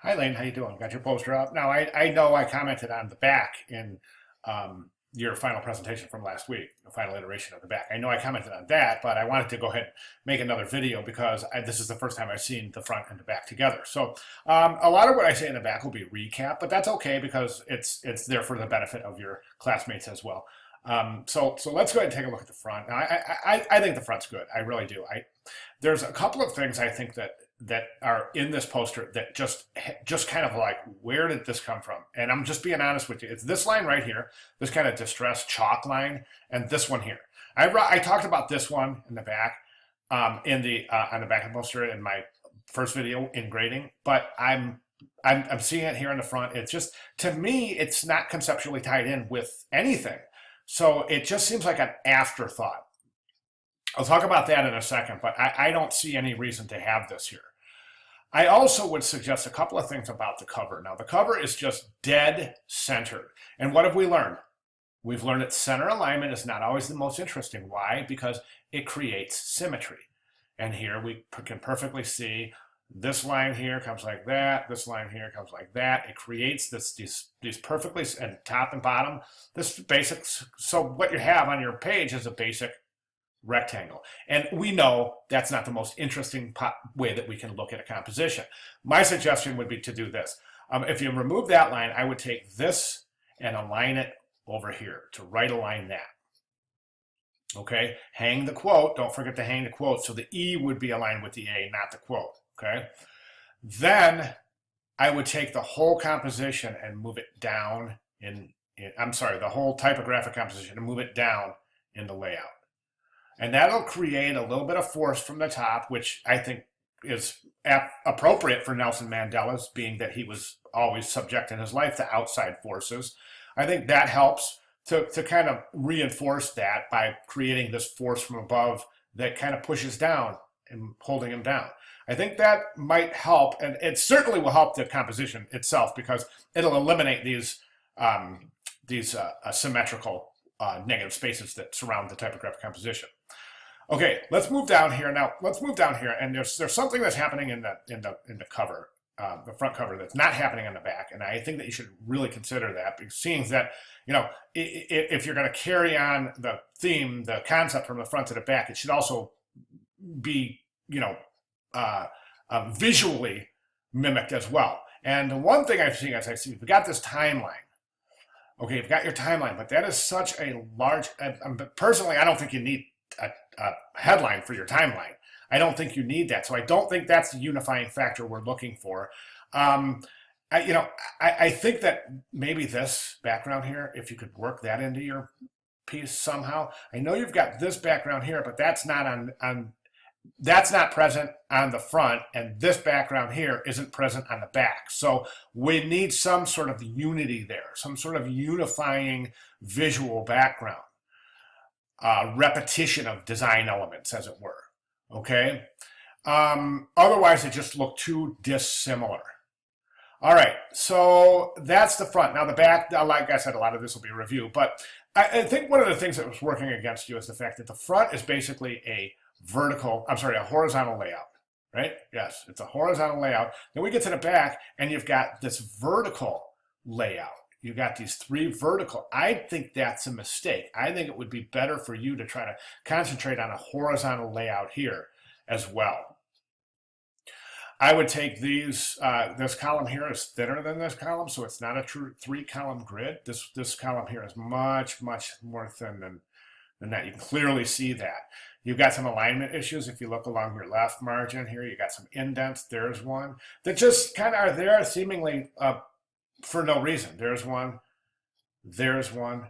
Hi, Lane. How you doing? Got your poster up? Now, I know I commented on the back in your final presentation from last week, the final iteration of the back. I know I commented on that, but I wanted to go ahead and make another video because this is the first time I've seen the front and the back together. So a lot of what I say in the back will be recap, but that's okay because it's there for the benefit of your classmates as well. So let's go ahead and take a look at the front. Now, I think the front's good. I really do. There's a couple of things I think that are in this poster that just kind of like, where did this come from? And I'm just being honest with you. It's this line right here, this kind of distressed chalk line, and this one here. I talked about this one in the back, in the on the back of the poster in my first video in grading, but I'm seeing it here in the front. It's just, to me, it's not conceptually tied in with anything. So it just seems like an afterthought. I'll talk about that in a second, but I don't see any reason to have this here. I also would suggest a couple of things about the cover. Now, the cover is just dead centered. And what have we learned? We've learned that center alignment is not always the most interesting. Why? Because it creates symmetry. And here we can perfectly see this line here comes like that. This line here comes like that. It creates these perfectly, and top and bottom, this basic. So what you have on your page is a basic rectangle. And we know that's not the most interesting way that we can look at a composition. My suggestion would be to do this. If you remove that line, I would take this and align it over here, to right align that. Okay, hang the quote. Don't forget to hang the quote. So the E would be aligned with the A, not the quote. Okay, then I would take the whole composition and move it down I'm sorry, the whole typographic composition and move it down in the layout. And that'll create a little bit of force from the top, which I think is appropriate for Nelson Mandela's, being that he was always subject in his life to outside forces. I think that helps to kind of reinforce that by creating this force from above that kind of pushes down and holding him down. I think that might help, and it certainly will help the composition itself because it'll eliminate these symmetrical negative spaces that surround the typographic composition. Okay, let's move down here now. Let's move down here, and there's something that's happening in the cover, the front cover, that's not happening on the back, and I think that you should really consider that, because seeing that, you know, if you're going to carry on the theme, the concept from the front to the back, it should also be, you know, visually mimicked as well. And the one thing I've seen, as I see, we've got this timeline. Okay, you've got your timeline, but that is such a large. Personally, I don't think you need a headline for your timeline. I don't think you need that. So I don't think that's the unifying factor we're looking for. I think that maybe this background here, if you could work that into your piece somehow. I know you've got this background here, but that's not present on the front, and this background here isn't present on the back. So we need some sort of unity there, some sort of unifying visual background. Repetition of design elements, as it were. Okay. Otherwise, it just looked too dissimilar. All right, so that's the front. Now the back, like I said, a lot of this will be a review, but I think one of the things that was working against you is the fact that the front is basically a horizontal layout, right? Yes, it's a horizontal layout. Then we get to the back, and you've got this vertical layout. You got these three vertical. I think that's a mistake. I think it would be better for you to try to concentrate on a horizontal layout here as well. I would take these, this column here is thinner than this column, so it's not a true 3-column grid. This column here is much, much more thin than that. You can clearly see that. You've got some alignment issues. If you look along your left margin here, you got some indents. There's one that just kind of are there seemingly for no reason. There's one, there's one,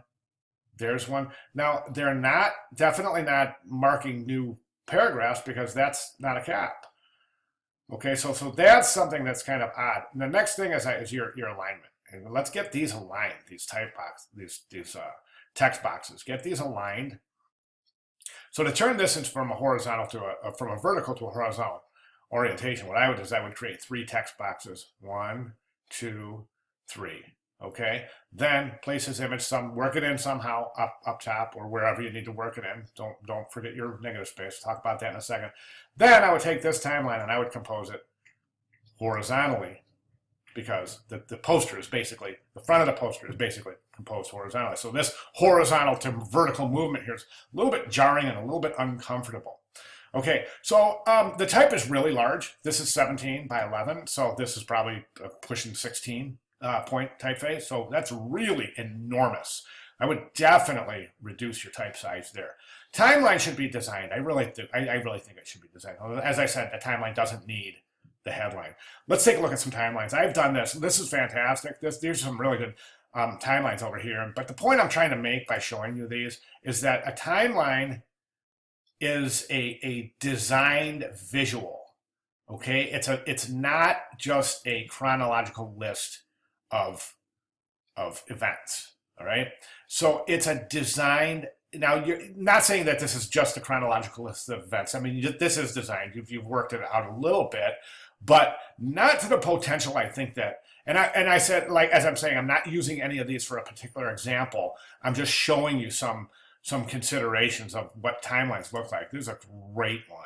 there's one. Now, they're definitely not marking new paragraphs because that's not a cap. Okay, so that's something that's kind of odd. And the next thing is your alignment. And let's get these aligned, these type boxes, these text boxes. Get these aligned. So to turn this into from a vertical to a horizontal orientation, what I would do is I would create 3 text boxes. 1, 2, 3. Okay, then place this image, work it in somehow up top or wherever you need to work it in. Don't forget your negative space. We'll talk about that in a second. Then I would take this timeline and I would compose it horizontally because the poster is basically, the front of the poster is basically composed horizontally. So this horizontal to vertical movement here is a little bit jarring and a little bit uncomfortable. Okay, so the type is really large. This is 17 by 11, so this is probably pushing 16 point typeface. So that's really enormous. I would definitely reduce your type size there. Timeline should be designed. I really think it should be designed. As I said, the timeline doesn't need the headline. Let's take a look at some timelines. I've done this. This is fantastic. These are some really good timelines over here. But the point I'm trying to make by showing you these is that a timeline is a designed visual. Okay, it's not just a chronological list of events. All right, so it's a designed. Now, you're not saying that this is just a chronological list of events. I mean, this is designed. You've worked it out a little bit, but not to the potential I think that. And I said, like, as I'm saying, I'm not using any of these for a particular example. I'm just showing you some considerations of what timelines look like. This is a great one.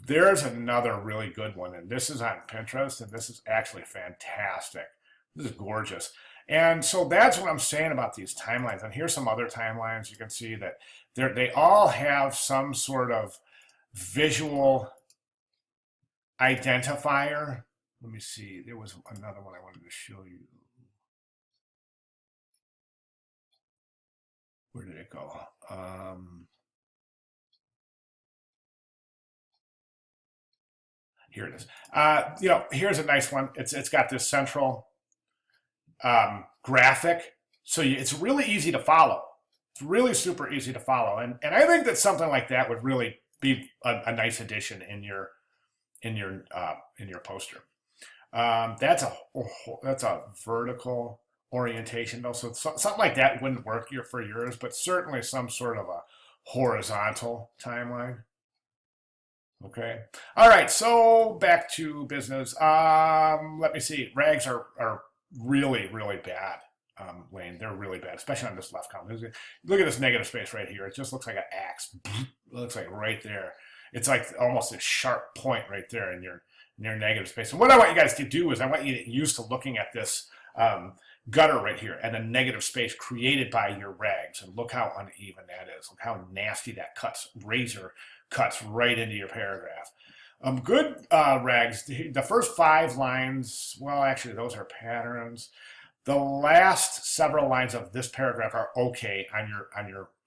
There's another really good one, and this is on Pinterest, and this is actually fantastic. This is gorgeous. And so that's what I'm saying about these timelines. And here's some other timelines. You can see that they all have some sort of visual identifier. Let me see. There was another one I wanted to show you. Where did it go? Here it is. Here's a nice one. It's got this central graphic, so it's really easy to follow. It's really super easy to follow, and I think that something like that would really be a nice addition in your poster. That's a vertical orientation though, so something like that wouldn't work for yours, but certainly some sort of a horizontal timeline. Okay. All right. So back to business. Let me see. Rags are really, really bad, Lane. They're really bad, especially on this left column. Look at this negative space right here. It just looks like an axe. It looks like right there. It's like almost a sharp point right there in your negative space. And what I want you guys to do is I want you to get used to looking at this gutter right here and a negative space created by your rags. And look how uneven that is. Look how nasty that razor cuts right into your paragraph. Good rags. The first 5 lines, well, actually, those are patterns. The last several lines of this paragraph are okay on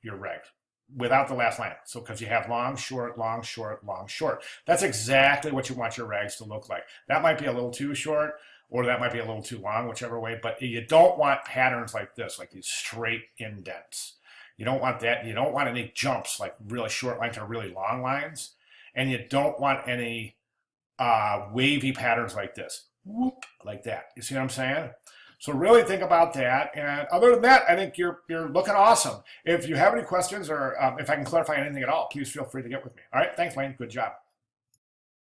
your rags without the last line. So because you have long, short, long, short, long, short. That's exactly what you want your rags to look like. That might be a little too short, or that might be a little too long, whichever way. But you don't want patterns like this, like these straight indents. You don't want that. You don't want any jumps, like really short lines or really long lines. And you don't want any wavy patterns like this. Whoop, like that. You see what I'm saying? So really think about that. And other than that, I think you're looking awesome. If you have any questions or if I can clarify anything at all, please feel free to get with me. All right. Thanks, Lane. Good job.